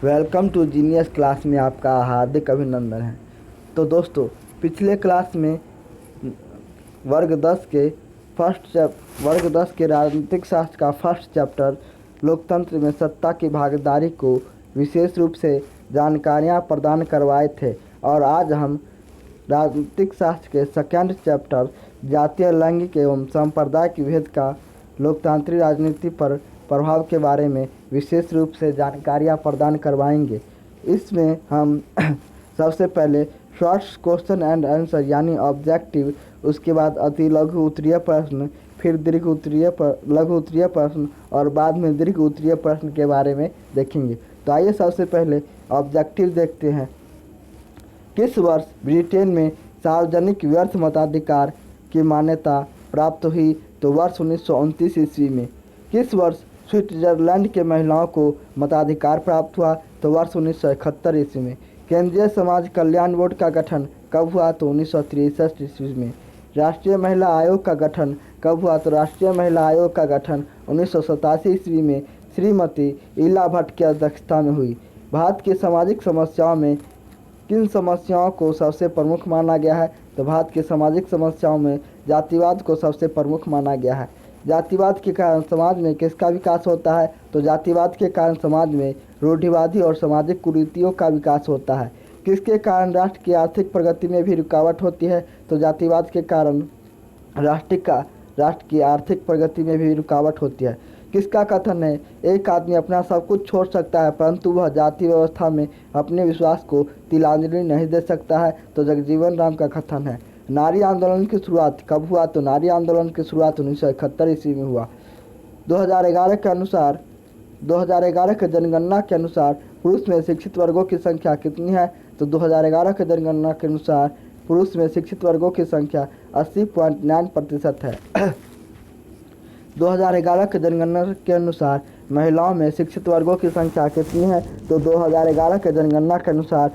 Welcome to genius class में आपका हार्दिक अभिनंदन है। तो दोस्तों, पिछले क्लास में वर्ग 10 के राजनीतिक शास्त्र का फर्स्ट चैप्टर लोकतंत्र में सत्ता की भागीदारी को विशेष रूप से जानकारियां प्रदान करवाए थे और आज हम राजनीतिक शास्त्र के सेकंड चैप्टर जातीय, लैंगिक एवं सांप्रदायिक विभेद का लोकतांत्रिक राजनीति पर प्रभाव के बारे में विशेष रूप से जानकारियाँ प्रदान करवाएंगे। इसमें हम सबसे पहले शॉर्ट क्वेश्चन एंड आंसर यानी ऑब्जेक्टिव, उसके बाद अति लघु उत्तरीय प्रश्न, फिर लघु उत्तरीय प्रश्न और बाद में दीर्घ उत्तरीय प्रश्न के बारे में देखेंगे। तो आइए सबसे पहले ऑब्जेक्टिव देखते हैं। किस वर्ष ब्रिटेन में सार्वजनिक व्यर्थ मताधिकार की मान्यता प्राप्त हुई? तो वर्ष 1929 ईस्वी में। किस वर्ष स्विट्जरलैंड के महिलाओं को मताधिकार प्राप्त हुआ? तो वर्ष 1971 ईस्वी में। केंद्रीय समाज कल्याण बोर्ड का गठन कब हुआ? तो 1963 ईस्वी में। राष्ट्रीय महिला आयोग का गठन कब हुआ? तो राष्ट्रीय महिला आयोग का गठन 1987 ईस्वी में श्रीमती ईला भट्ट की अध्यक्षता में हुई। भारत की सामाजिक समस्याओं में किन समस्याओं को सबसे प्रमुख माना गया है? तो भारत की सामाजिक समस्याओं में जातिवाद को सबसे प्रमुख माना गया है। जातिवाद के कारण समाज में किसका विकास होता है? तो जातिवाद के कारण समाज में रूढ़िवादी और सामाजिक कुरीतियों का विकास होता है। किसके कारण राष्ट्र की आर्थिक प्रगति में भी रुकावट होती है? तो जातिवाद के कारण राष्ट्र की आर्थिक प्रगति में भी रुकावट होती है। किसका कथन है? एक आदमी अपना सब कुछ छोड़ सकता है परंतु वह जाति व्यवस्था में अपने विश्वास को तिलांजलि नहीं दे सकता है। तो जगजीवन राम का कथन है। नारी आंदोलन की शुरुआत कब हुआ? तो नारी आंदोलन की शुरुआत 1971 ईस्वी में हुआ। 2011 के जनगणना के अनुसार पुरुष में शिक्षित वर्गों की संख्या कितनी है? तो 2011 के जनगणना के अनुसार पुरुष में शिक्षित वर्गों की संख्या 80.9% है। 2011 के जनगणना के अनुसार महिलाओं में शिक्षित वर्गों की संख्या कितनी है? तो 2011 के जनगणना के अनुसार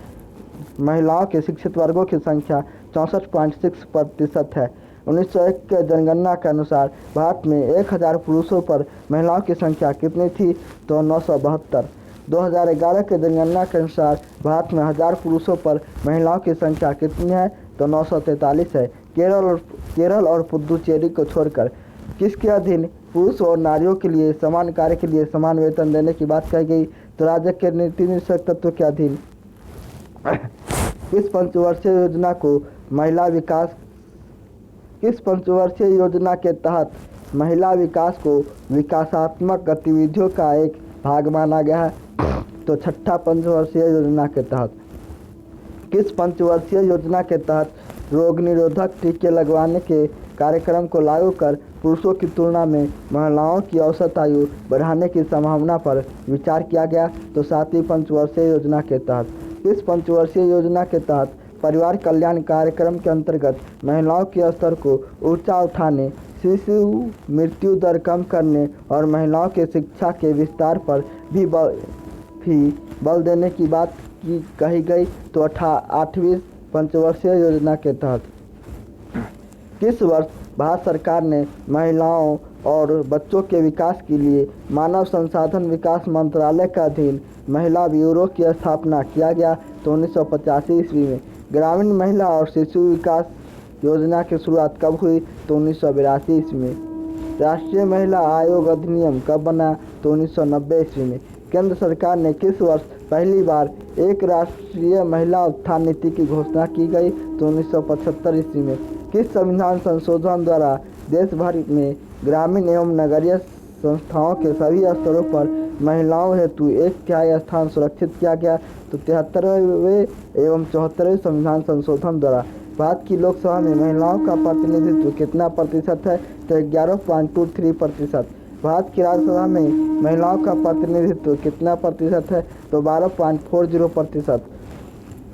महिलाओं के शिक्षित वर्गों की संख्या 64.6% है। 1901 के जनगणना के अनुसार भारत में 1000 पुरुषों पर महिलाओं की संख्या कितनी थी? तो 972। 2011 के जनगणना के अनुसार भारत में 1000 पुरुषों पर महिलाओं की संख्या कितनी है? तो 943 है। केरल और पुदुचेरी को छोड़कर किसके अधीन पुरुष और नारियों के लिए समान कार्य के लिए समान वेतन देने की बात कही गई? तो राज्य के नीति निर्देशक तत्व के अधीन किस पंचवर्षीय योजना के तहत महिला विकास को विकासात्मक गतिविधियों का एक भाग माना गया है? तो छठा पंचवर्षीय योजना के तहत। किस पंचवर्षीय योजना के तहत रोग निरोधक टीके लगवाने के कार्यक्रम को लागू कर पुरुषों की तुलना में महिलाओं की औसत आयु बढ़ाने की संभावना पर विचार किया गया? तो सातवीं पंचवर्षीय योजना के तहत। इस पंचवर्षीय योजना के तहत परिवार कल्याण कार्यक्रम के अंतर्गत महिलाओं के स्तर को ऊंचा उठाने, शिशु मृत्यु दर कम करने और महिलाओं के शिक्षा के विस्तार पर भी बल देने की बात कही गई। तो 8वीं पंचवर्षीय योजना के तहत। किस वर्ष भारत सरकार ने महिलाओं और बच्चों के विकास के लिए मानव संसाधन विकास मंत्रालय के अधीन महिला ब्यूरो की स्थापना किया गया? तो 1985 ईस्वी में। ग्रामीण महिला और शिशु विकास योजना की शुरुआत कब हुई? तो 1982 ईस्वी में। राष्ट्रीय महिला आयोग अधिनियम कब बना? तो 1990 ईस्वी में। केंद्र सरकार ने किस वर्ष पहली बार एक राष्ट्रीय महिला उत्थान नीति की घोषणा की गई? तो 1975 ईस्वी में। किस संविधान संशोधन द्वारा देश भर में ग्रामीण एवं नगरीय संस्थाओं के सभी स्तरों पर महिलाओं हेतु 1/3 स्थान सुरक्षित किया गया? तो 73वें एवं 74वें संविधान संशोधन द्वारा। भारत की लोकसभा में महिलाओं का प्रतिनिधित्व कितना प्रतिशत है? तो 11.23%। भारत की राज्यसभा में महिलाओं का प्रतिनिधित्व कितना प्रतिशत है? तो 12.40%।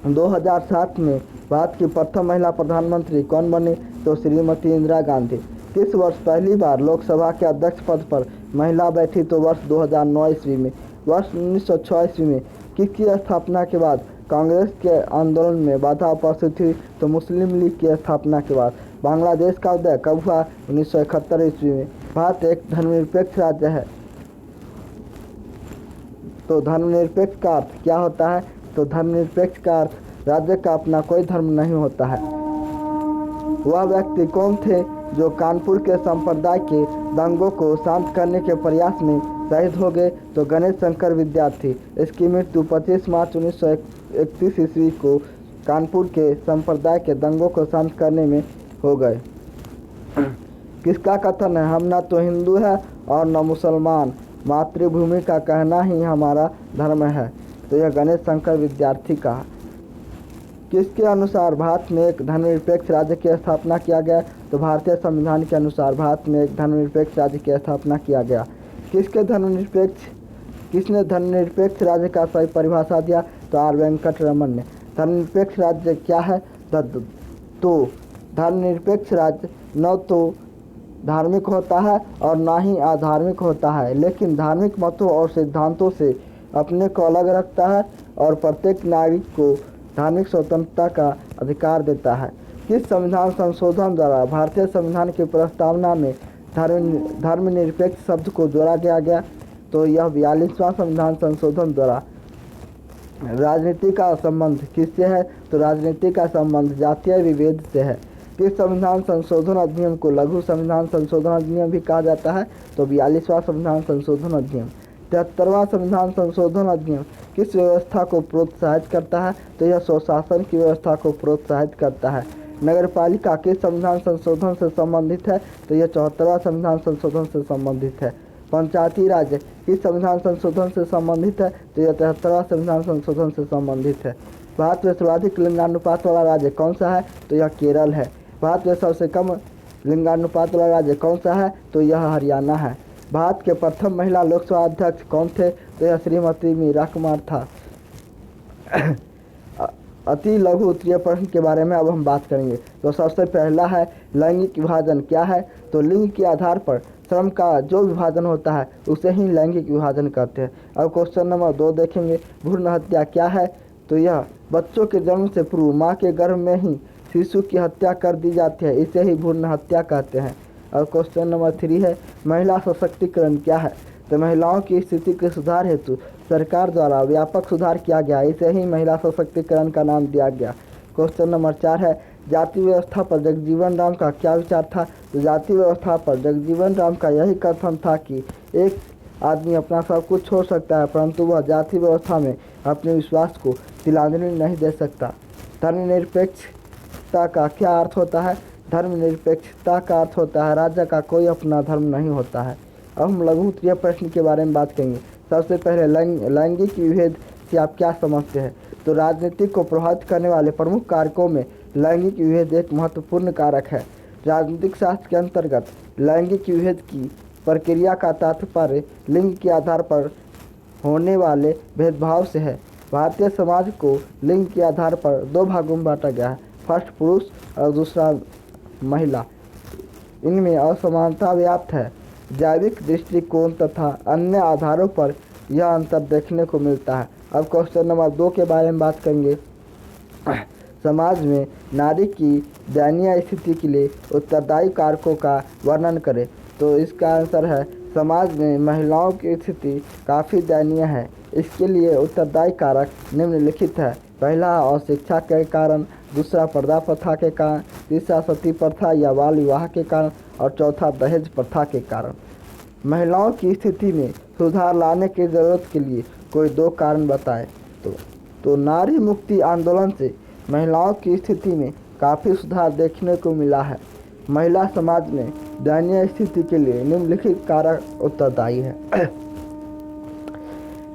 2007 में भारत की प्रथम महिला प्रधानमंत्री कौन बनी? तो श्रीमती इंदिरा गांधी। किस वर्ष पहली बार लोकसभा के अध्यक्ष पद पर महिला बैठी? तो वर्ष 2009 ईस्वी में। वर्ष 1906 ईस्वी में किसकी स्थापना के बाद कांग्रेस के आंदोलन में बाधा उपस्थित हुई? तो मुस्लिम लीग की स्थापना के बाद। बांग्लादेश का उदय कब हुआ? 1971 ईस्वी में। भारत एक धर्मनिरपेक्ष राज्य है। तो धर्मनिरपेक्ष का अर्थ क्या होता है? तो धर्मनिरपेक्ष का अर्थ राज्य का अपना कोई धर्म नहीं होता है। वह व्यक्ति कौन थे जो कानपुर के संप्रदाय के दंगों को शांत करने के प्रयास में शहीद हो गए? तो गणेश शंकर विद्यार्थी। इसकी मृत्यु 25 मार्च 1931 ईस्वी को कानपुर के संप्रदाय के दंगों को शांत करने में हो गए। किसका कथन है? हम न तो हिंदू है और न मुसलमान, मातृभूमि का कहना ही हमारा धर्म है। तो यह गणेश शंकर विद्यार्थी का। किसके अनुसार भारत में एक धर्मनिरपेक्ष राज्य की स्थापना किया गया? तो भारतीय संविधान के अनुसार भारत में एक धर्मनिरपेक्ष राज्य की स्थापना किया गया। किसने धर्मनिरपेक्ष राज्य का सही परिभाषा दिया? तो आर वेंकटरमन ने। धर्मनिरपेक्ष राज्य क्या है? तो धर्मनिरपेक्ष राज्य न तो धार्मिक होता है और ना ही अधार्मिक होता है, लेकिन धार्मिक मतों और सिद्धांतों से अपने को अलग रखता है और प्रत्येक नागरिक को धार्मिक स्वतंत्रता का अधिकार देता है। किस संविधान संशोधन द्वारा भारतीय संविधान की प्रस्तावना में धर्मनिरपेक्ष शब्द को जोड़ा गया? तो यह 42वां संविधान संशोधन द्वारा। राजनीति का संबंध किससे है? तो राजनीति का संबंध जातीय विभेद से है। किस संविधान संशोधन अधिनियम को लघु संविधान संशोधन अधिनियम भी कहा जाता है? तो 42वां संविधान संशोधन अधिनियम। 73वां संविधान संशोधन अधिनियम किस व्यवस्था को प्रोत्साहित करता है? तो यह स्वशासन की व्यवस्था को प्रोत्साहित करता है। नगरपालिका किस संविधान संशोधन से संबंधित है? तो यह 74वां संविधान संशोधन से संबंधित है। पंचायती राज किस संविधान संशोधन से संबंधित है? तो यह 73वां संविधान संशोधन से संबंधित है। भारत में सर्वाधिक लिंगानुपात वाला राज्य कौन सा है? तो यह केरल है। भारत में सबसे कम लिंगानुपात वाला राज्य कौन सा है? तो यह हरियाणा है। भारत के प्रथम महिला लोकसभा अध्यक्ष कौन थे? तो यह श्रीमती मीरा कुमार था। अति लघु उत्तरीय प्रश्न के बारे में अब हम बात करेंगे। तो सबसे पहला है लैंगिक विभाजन क्या है? तो लिंग के आधार पर श्रम का जो विभाजन होता है उसे ही लैंगिक विभाजन कहते हैं। अब क्वेश्चन नंबर 2 देखेंगे। भ्रूण हत्या क्या है? तो यह बच्चों के जन्म से पूर्व माँ के गर्भ में ही शिशु की हत्या कर दी जाती है, इसे ही भ्रूण हत्या कहते हैं। और क्वेश्चन नंबर 3 है महिला सशक्तिकरण क्या है? तो महिलाओं की स्थिति के सुधार हेतु सरकार द्वारा व्यापक सुधार किया गया, इसे ही महिला सशक्तिकरण का नाम दिया गया। क्वेश्चन नंबर 4 है जाति व्यवस्था पर जगजीवन राम का क्या विचार था? तो जाति व्यवस्था पर जगजीवन राम का यही कथन था कि एक आदमी अपना सब कुछ छोड़ सकता है, परंतु वह जाति व्यवस्था में अपने विश्वास को तिलांजलि नहीं दे सकता। धर्मनिरपेक्षता का क्या अर्थ होता है? धर्मनिरपेक्षता का अर्थ होता है राज्य का कोई अपना धर्म नहीं होता है। अब हम लघु उत्तरीय प्रश्न के बारे में बात करेंगे। सबसे पहले लैंगिक विभेद से आप क्या समझते हैं? तो राजनीति को प्रभावित करने वाले प्रमुख कारकों में लैंगिक विभेद एक महत्वपूर्ण कारक है। राजनीतिक शास्त्र के अंतर्गत लैंगिक विभेद की प्रक्रिया का तात्पर्य लिंग के आधार पर होने वाले भेदभाव से है। भारतीय समाज को लिंग के आधार पर 2 भागों में बांटा गया है, फर्स्ट पुरुष और दूसरा महिला। इनमें असमानता व्याप्त है। जैविक दृष्टिकोण तथा अन्य आधारों पर यह अंतर देखने को मिलता है। अब क्वेश्चन नंबर 2 के बारे में बात करेंगे। समाज में नारी की दयनीय स्थिति के लिए उत्तरदायी कारकों का वर्णन करें। तो इसका आंसर है समाज में महिलाओं की स्थिति काफ़ी दयनीय है। इसके लिए उत्तरदायी कारक निम्नलिखित है। पहला अशिक्षा के कारण, दूसरा पर्दा प्रथा के कारण, तीसरा सती प्रथा या बाल विवाह के कारण और चौथा दहेज प्रथा के कारण। महिलाओं की स्थिति में सुधार लाने की ज़रूरत के लिए कोई 2 कारण बताएं। तो नारी मुक्ति आंदोलन से महिलाओं की स्थिति में काफ़ी सुधार देखने को मिला है। महिला समाज में दयनीय स्थिति के लिए निम्नलिखित कारक उत्तरदायी है।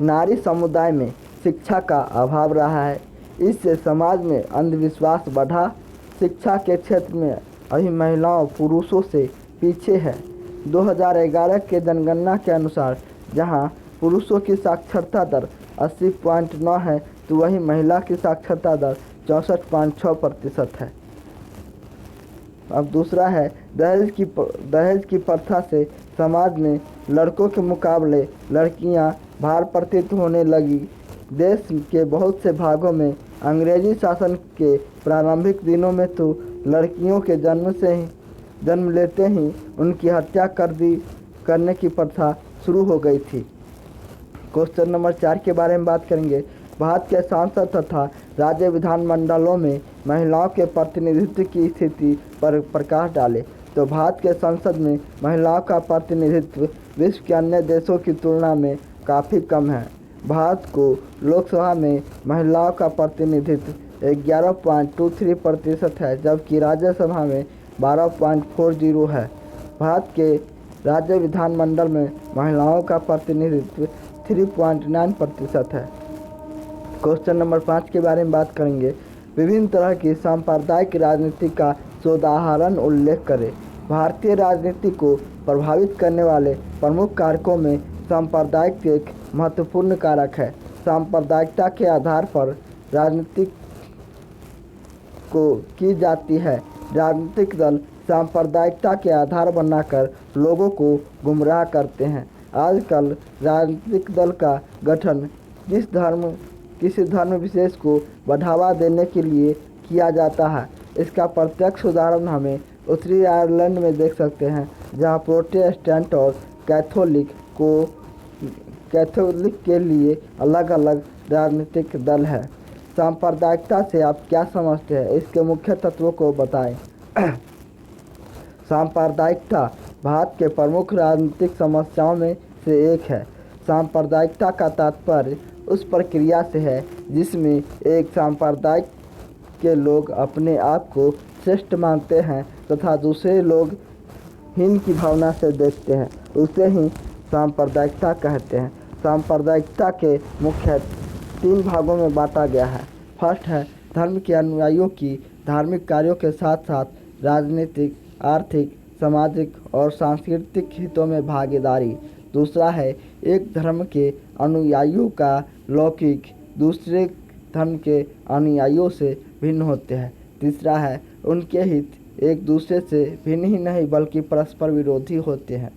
नारी समुदाय में शिक्षा का अभाव रहा है, इससे समाज में अंधविश्वास बढ़ा। शिक्षा के क्षेत्र में अभी महिलाओं पुरुषों से पीछे है। 2011 के जनगणना के अनुसार जहां पुरुषों की साक्षरता दर 80.9 है, तो वहीं महिला की साक्षरता दर 64.6% है। अब दूसरा है दहेज की प्रथा से समाज में लड़कों के मुकाबले लड़कियां भार प्रतीत होने लगी। देश के बहुत से भागों में अंग्रेजी शासन के प्रारंभिक दिनों में तो लड़कियों के जन्म लेते ही उनकी हत्या करने की प्रथा शुरू हो गई थी। क्वेश्चन नंबर 4 के बारे में बात करेंगे। भारत के सांसद तथा राज्य विधानमंडलों में महिलाओं के प्रतिनिधित्व की स्थिति पर प्रकाश डाले। तो भारत के संसद में महिलाओं का प्रतिनिधित्व विश्व के अन्य देशों की तुलना में काफ़ी कम है। भारत को लोकसभा में महिलाओं का प्रतिनिधित्व 11.23% है, जबकि राज्यसभा में 12.40 है। भारत के राज्य विधानमंडल में महिलाओं का प्रतिनिधित्व 3.9% है। क्वेश्चन नंबर 5 के बारे में बात करेंगे। विभिन्न तरह की सांप्रदायिक राजनीति का सोदाहरण उल्लेख करें। भारतीय राजनीति को प्रभावित करने वाले प्रमुख कारकों में सांप्रदायिक एक महत्वपूर्ण कारक है। सांप्रदायिकता के आधार पर राजनीति को की जाती है। राजनीतिक दल सांप्रदायिकता के आधार बनाकर लोगों को गुमराह करते हैं। आजकल राजनीतिक दल का गठन किसी धर्म विशेष को बढ़ावा देने के लिए किया जाता है। इसका प्रत्यक्ष उदाहरण हमें उत्तरी आयरलैंड में देख सकते हैं, जहां प्रोटेस्टेंट और कैथोलिक के लिए अलग अलग राजनीतिक दल है। सांप्रदायिकता से आप क्या समझते हैं? इसके मुख्य तत्वों को बताएं। सांप्रदायिकता भारत के प्रमुख राजनीतिक समस्याओं में से एक है। सांप्रदायिकता का तात्पर्य उस प्रक्रिया से है जिसमें एक सांप्रदायिक के लोग अपने आप को श्रेष्ठ मानते हैं तथा दूसरे लोग हीन की भावना से देखते हैं, उसे ही सांप्रदायिकता कहते हैं। सांप्रदायिकता के मुख्य 3 भागों में बांटा गया है। फर्स्ट है धर्म के अनुयायियों की धार्मिक कार्यों के साथ साथ राजनीतिक, आर्थिक, सामाजिक और सांस्कृतिक हितों में भागीदारी। दूसरा है एक धर्म के अनुयायियों का लौकिक दूसरे धर्म के अनुयायियों से भिन्न होते हैं। तीसरा है उनके हित एक दूसरे से भिन्न ही नहीं बल्कि परस्पर विरोधी होते हैं।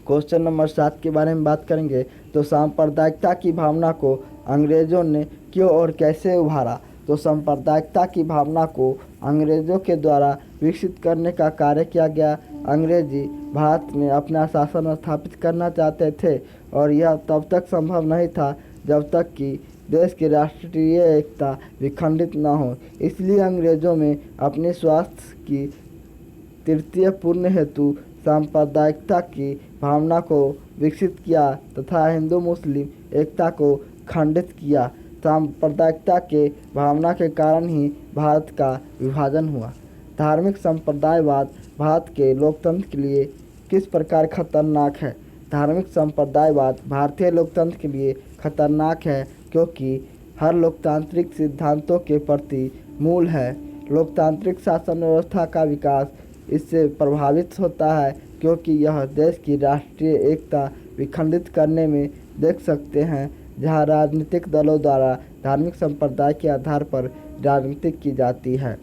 क्वेश्चन नंबर 7 के बारे में बात करेंगे। तो सांप्रदायिकता की भावना को अंग्रेज़ों ने क्यों और कैसे उभारा? तो सांप्रदायिकता की भावना को अंग्रेज़ों के द्वारा विकसित करने का कार्य किया गया। अंग्रेजी भारत में अपना शासन स्थापित करना चाहते थे और यह तब तक संभव नहीं था जब तक कि देश की राष्ट्रीय एकता विखंडित न हो। इसलिए अंग्रेज़ों में अपने स्वास्थ्य की तृतीय पूर्ण हेतु सांप्रदायिकता की भावना को विकसित किया तथा हिंदू मुस्लिम एकता को खंडित किया। सांप्रदायिकता के भावना के कारण ही भारत का विभाजन हुआ। धार्मिक संप्रदायवाद भारत के लोकतंत्र के लिए किस प्रकार खतरनाक है? धार्मिक संप्रदायवाद भारतीय लोकतंत्र के लिए खतरनाक है क्योंकि हर लोकतांत्रिक सिद्धांतों के प्रति मूल है। लोकतांत्रिक शासन व्यवस्था का विकास इससे प्रभावित होता है क्योंकि यह देश की राष्ट्रीय एकता विखंडित करने में देख सकते हैं, जहां राजनीतिक दलों द्वारा धार्मिक संप्रदाय के आधार पर राजनीति की जाती है।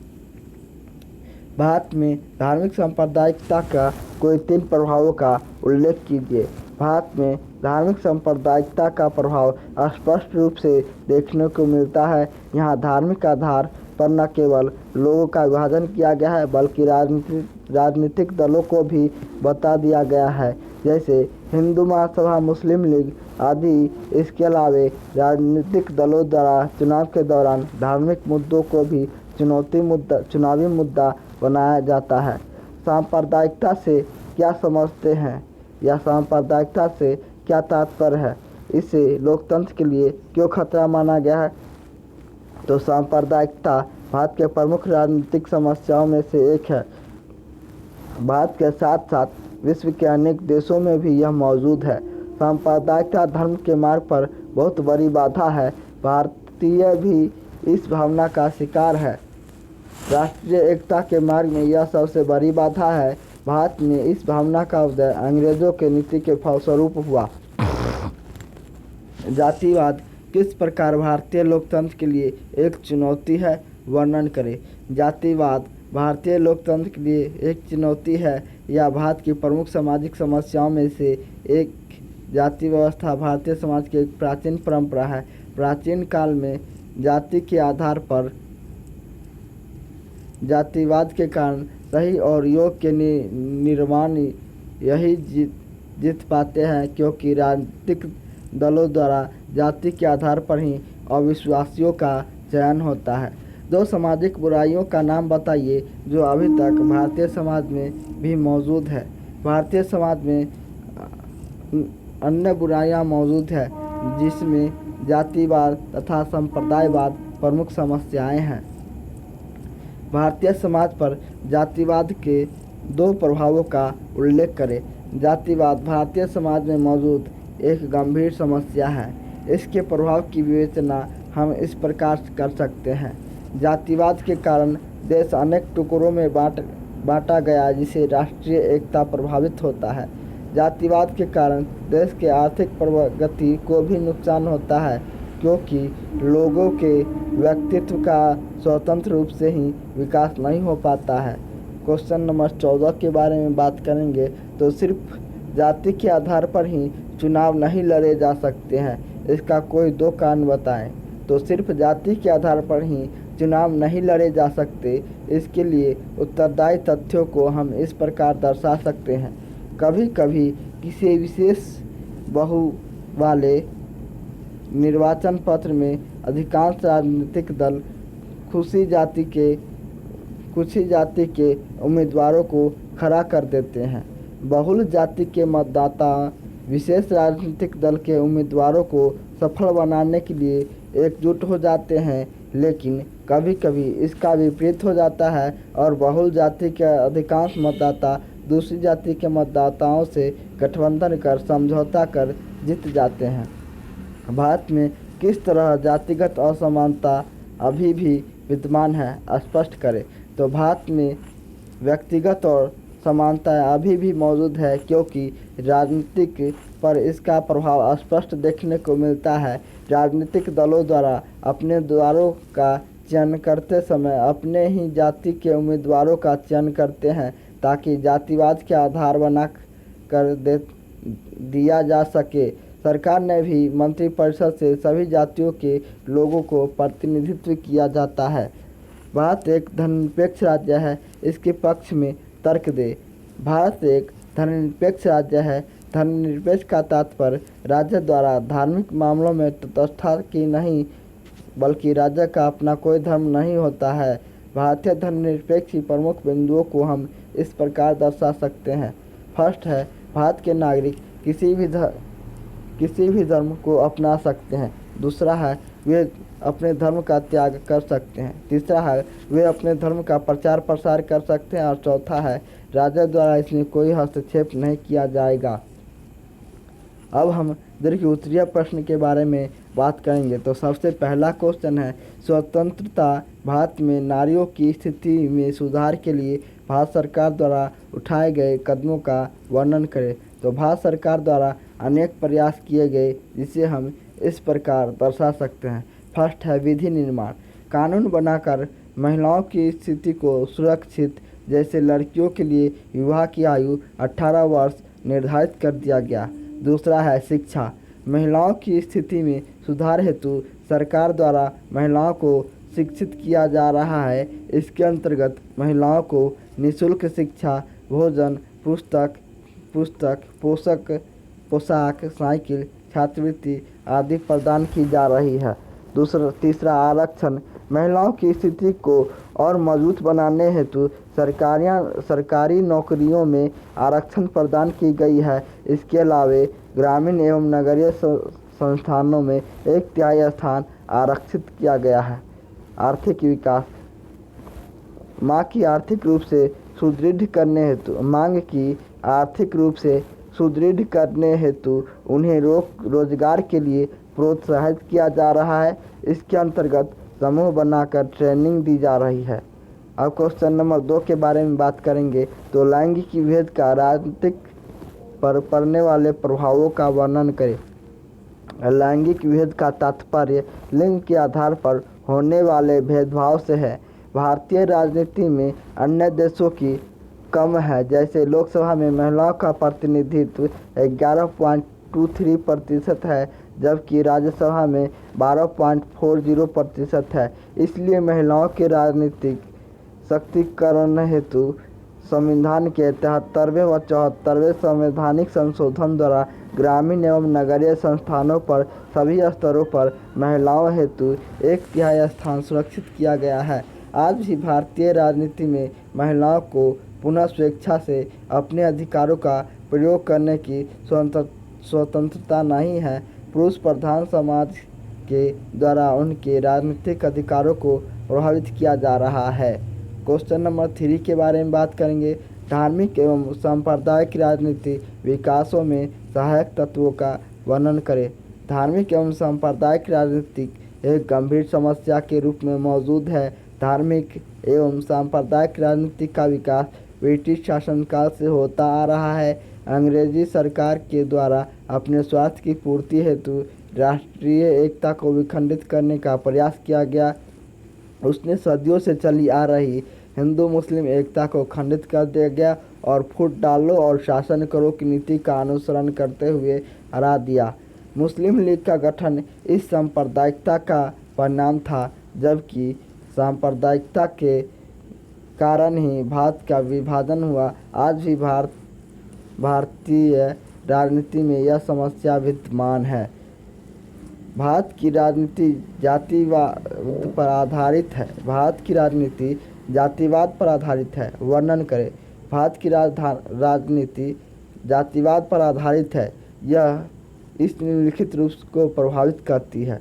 भारत में धार्मिक सांप्रदायिकता का कोई 3 प्रभावों का उल्लेख कीजिए। भारत में धार्मिक सांप्रदायिकता का प्रभाव स्पष्ट रूप से देखने को मिलता है। यहाँ धार्मिक आधार पर न केवल लोगों का विभाजन किया गया है बल्कि राजनीतिक दलों को भी बता दिया गया है, जैसे हिंदू महासभा, मुस्लिम लीग आदि। इसके अलावा राजनीतिक दलों द्वारा चुनाव के दौरान धार्मिक मुद्दों को भी चुनावी मुद्दा बनाया जाता है। सांप्रदायिकता से क्या समझते हैं या सांप्रदायिकता से क्या तात्पर्य है? इसे लोकतंत्र के लिए क्यों खतरा माना गया है? तो सांप्रदायिकता भारत के प्रमुख राजनीतिक समस्याओं में से एक है। भारत के साथ साथ विश्व के अनेक देशों में भी यह मौजूद है। सांप्रदायिकता धर्म के मार्ग पर बहुत बड़ी बाधा है। भारतीय भी इस भावना का शिकार है। राष्ट्रीय एकता के मार्ग में यह सबसे बड़ी बाधा है। भारत में इस भावना का उदय अंग्रेजों के नीति के फलस्वरूप हुआ। जातिवाद किस प्रकार भारतीय लोकतंत्र के लिए एक चुनौती है? वर्णन करें। जातिवाद भारतीय लोकतंत्र के लिए एक चुनौती है या भारत की प्रमुख सामाजिक समस्याओं में से एक। जाति व्यवस्था भारतीय समाज की एक प्राचीन परंपरा है। प्राचीन काल में जाति के आधार पर जातिवाद के कारण सही और योग के निर्माण यही जीत पाते हैं, क्योंकि राजनीतिक दलों द्वारा जाति के आधार पर ही अविश्वासियों का चयन होता है। दो सामाजिक बुराइयों का नाम बताइए जो अभी तक भारतीय समाज में भी मौजूद है। भारतीय समाज में अन्य बुराइयां मौजूद है जिसमें जातिवाद तथा संप्रदायवाद प्रमुख समस्याएं हैं। भारतीय समाज पर जातिवाद के दो प्रभावों का उल्लेख करें। जातिवाद भारतीय समाज में मौजूद एक गंभीर समस्या है। इसके प्रभाव की विवेचना हम इस प्रकार कर सकते हैं। जातिवाद के कारण देश अनेक टुकड़ों में बांटा गया जिससे राष्ट्रीय एकता प्रभावित होता है। जातिवाद के कारण देश के आर्थिक प्रगति को भी नुकसान होता है क्योंकि लोगों के व्यक्तित्व का स्वतंत्र रूप से ही विकास नहीं हो पाता है। क्वेश्चन नंबर 14 के बारे में बात करेंगे तो सिर्फ जाति के आधार पर ही चुनाव नहीं लड़े जा सकते हैं। इसका कोई दो कारण बताएं। तो सिर्फ जाति के आधार पर ही चुनाव नहीं लड़े जा सकते। इसके लिए उत्तरदायी तथ्यों को हम इस प्रकार दर्शा सकते हैं। कभी कभी किसी विशेष बहु वाले निर्वाचन पत्र में अधिकांश राजनीतिक दल कुछ ही जाति के उम्मीदवारों को खड़ा कर देते हैं। बहुल जाति के मतदाता विशेष राजनीतिक दल के उम्मीदवारों को सफल बनाने के लिए एकजुट हो जाते हैं, लेकिन कभी कभी इसका विपरीत हो जाता है और बहुल जाति के अधिकांश मतदाता दूसरी जाति के मतदाताओं से गठबंधन कर समझौता कर जीत जाते हैं। भारत में किस तरह जातिगत असमानता अभी भी विद्यमान है स्पष्ट करें। तो भारत में व्यक्तिगत और समानता अभी भी मौजूद है क्योंकि राजनीतिक पर इसका प्रभाव स्पष्ट देखने को मिलता है। राजनीतिक दलों द्वारा अपने उम्मीदवारों का चयन करते समय अपने ही जाति के उम्मीदवारों का चयन करते हैं ताकि जातिवाद के आधार बना कर दिया जा सके। सरकार ने भी मंत्रिपरिषद से सभी जातियों के लोगों को प्रतिनिधित्व किया जाता है। भारत एक धर्मनिरपेक्ष राज्य है। इसके पक्ष में तर्क दे। भारत एक धर्मनिरपेक्ष राज्य है। धर्मनिरपेक्ष का तात्पर्य राज्य द्वारा धार्मिक मामलों में तटस्थता की नहीं बल्कि राज्य का अपना कोई धर्म नहीं होता है। भारतीय धर्मनिरपेक्ष की प्रमुख बिंदुओं को हम इस प्रकार दर्शा सकते हैं। फर्स्ट है भारत के नागरिक किसी भी धर्म को अपना सकते हैं। दूसरा है वे अपने धर्म का त्याग कर सकते हैं। तीसरा है वे अपने धर्म का प्रचार प्रसार कर सकते हैं और चौथा है राज्य द्वारा इसमें कोई हस्तक्षेप नहीं किया जाएगा। अब हम दीर्घ उत्तरीय प्रश्न के बारे में बात करेंगे। तो सबसे पहला क्वेश्चन है स्वतंत्रता भारत में नारियों की स्थिति में सुधार के लिए भारत सरकार द्वारा उठाए गए कदमों का वर्णन करें। तो भारत सरकार द्वारा अनेक प्रयास किए गए जिसे हम इस प्रकार दर्शा सकते हैं। फर्स्ट है विधि निर्माण। कानून बनाकर महिलाओं की स्थिति को सुरक्षित, जैसे लड़कियों के लिए विवाह की आयु 18 वर्ष निर्धारित कर दिया गया। दूसरा है शिक्षा। महिलाओं की स्थिति में सुधार हेतु सरकार द्वारा महिलाओं को शिक्षित किया जा रहा है। इसके अंतर्गत महिलाओं को निःशुल्क शिक्षा, भोजन, पोशाक, साइकिल, छात्रवृत्ति आदि प्रदान की जा रही है। तीसरा आरक्षण। महिलाओं की स्थिति को और मजबूत बनाने हेतु सरकारी नौकरियों में आरक्षण प्रदान की गई है। इसके अलावा ग्रामीण एवं नगरीय संस्थानों में 1/3 स्थान आरक्षित किया गया है। आर्थिक विकास। मांग की आर्थिक रूप से सुदृढ़ करने हेतु उन्हें रोजगार के लिए प्रोत्साहित किया जा रहा है। इसके अंतर्गत समूह बनाकर ट्रेनिंग दी जा रही है। अब क्वेश्चन नंबर 2 के बारे में बात करेंगे। तो लैंगिक भेद का राजनीतिक पर पड़ने वाले प्रभावों का वर्णन करें। लैंगिक भेद का तात्पर्य लिंग के आधार पर होने वाले भेदभाव से है। भारतीय राजनीति में अन्य देशों की कम है। जैसे लोकसभा में महिलाओं का प्रतिनिधित्व 11.23% है जबकि राज्यसभा में 12.40% है। इसलिए महिलाओं के राजनीतिक सशक्तिकरण हेतु संविधान के 73वें व 74वें संवैधानिक संशोधन द्वारा ग्रामीण एवं नगरीय संस्थानों पर सभी स्तरों पर महिलाओं हेतु 1/3 स्थान सुरक्षित किया गया है। आज भी भारतीय राजनीति में महिलाओं को पुनः स्वेच्छा से अपने अधिकारों का प्रयोग करने की स्वतंत्रता नहीं है। पुरुष प्रधान समाज के द्वारा उनके राजनीतिक अधिकारों को प्रभावित किया जा रहा है। क्वेश्चन नंबर 3 के बारे में बात करेंगे। धार्मिक एवं सांप्रदायिक राजनीति विकासों में सहायक तत्वों का वर्णन करें। धार्मिक एवं सांप्रदायिक राजनीति एक गंभीर समस्या के रूप में मौजूद है। धार्मिक एवं सांप्रदायिक राजनीति का विकास ब्रिटिश शासनकाल से होता आ रहा है। अंग्रेजी सरकार के द्वारा अपने स्वार्थ की पूर्ति हेतु राष्ट्रीय एकता को विखंडित करने का प्रयास किया गया। उसने सदियों से चली आ रही हिंदू मुस्लिम एकता को खंडित कर दिया गया और फूट डालो और शासन करो की नीति का अनुसरण करते हुए हरा दिया। मुस्लिम लीग का गठन इस सांप्रदायिकता का परिणाम था, जबकि सांप्रदायिकता के कारण ही भारत का विभाजन हुआ। आज भी भारतीय राजनीति में यह समस्या विद्यमान है। भारत की राजनीति जातिवाद पर आधारित है। वर्णन करें। भारत की राजनीति जातिवाद पर आधारित है। यह इस निम्नलिखित रूप को प्रभावित करती है।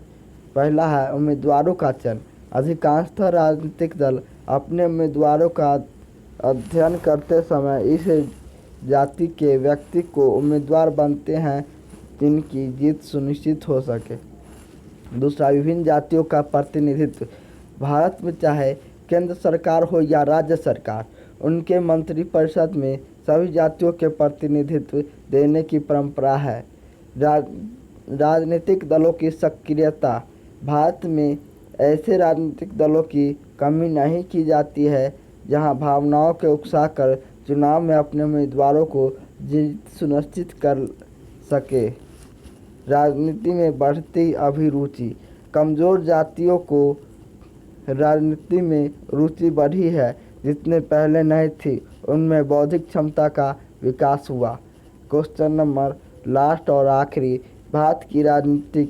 पहला है उम्मीदवारों का चयन। अधिकांशतः राजनीतिक दल अपने उम्मीदवारों का अध्ययन करते समय इस जाति के व्यक्ति को उम्मीदवार बनते हैं जिनकी जीत सुनिश्चित हो सके। दूसरा, विभिन्न जातियों का प्रतिनिधित्व। भारत में चाहे केंद्र सरकार हो या राज्य सरकार, उनके मंत्रिपरिषद में सभी जातियों के प्रतिनिधित्व देने की परंपरा है। राजनीतिक दलों की सक्रियता। भारत में ऐसे राजनीतिक दलों की कमी नहीं की जाती है जहां भावनाओं के उकसाकर चुनाव में अपने उम्मीदवारों को जीत सुनिश्चित कर सके। राजनीति में बढ़ती अभिरुचि। कमज़ोर जातियों को राजनीति में रुचि बढ़ी है, जितने पहले नहीं थी। उनमें बौद्धिक क्षमता का विकास हुआ। क्वेश्चन नंबर लास्ट और आखिरी, भारत की राजनीति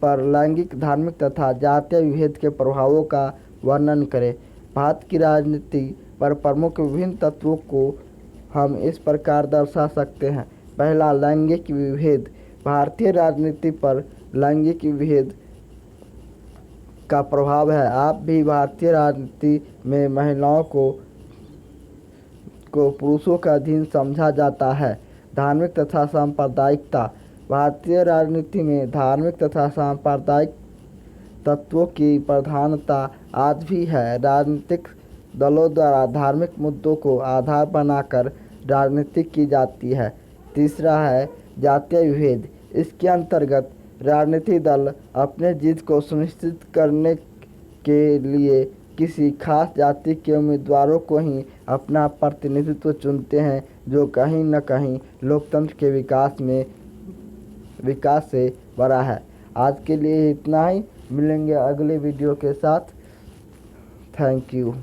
पर लैंगिक, धार्मिक तथा जातीय विभेद के प्रभावों का वर्णन करें। भारत की राजनीति पर प्रमुख विभिन्न तत्वों को हम इस प्रकार दर्शा सकते हैं। पहला, लैंगिक विभेद। भारतीय राजनीति पर लैंगिक विभेद का प्रभाव है। आप भी भारतीय राजनीति में महिलाओं को पुरुषों का अधीन समझा जाता है। धार्मिक तथा सांप्रदायिकता। भारतीय राजनीति में धार्मिक तथा सांप्रदायिक तत्वों की प्रधानता आज भी है। राजनीतिक दलों द्वारा धार्मिक मुद्दों को आधार बनाकर राजनीति की जाती है। तीसरा है जातीय विभेद। इसके अंतर्गत राजनीतिक दल अपने जीत को सुनिश्चित करने के लिए किसी खास जाति के उम्मीदवारों को ही अपना प्रतिनिधित्व चुनते हैं, जो कहीं न कहीं लोकतंत्र के विकास से बड़ा है। आज के लिए इतना ही। मिलेंगे अगले वीडियो के साथ। Thank you.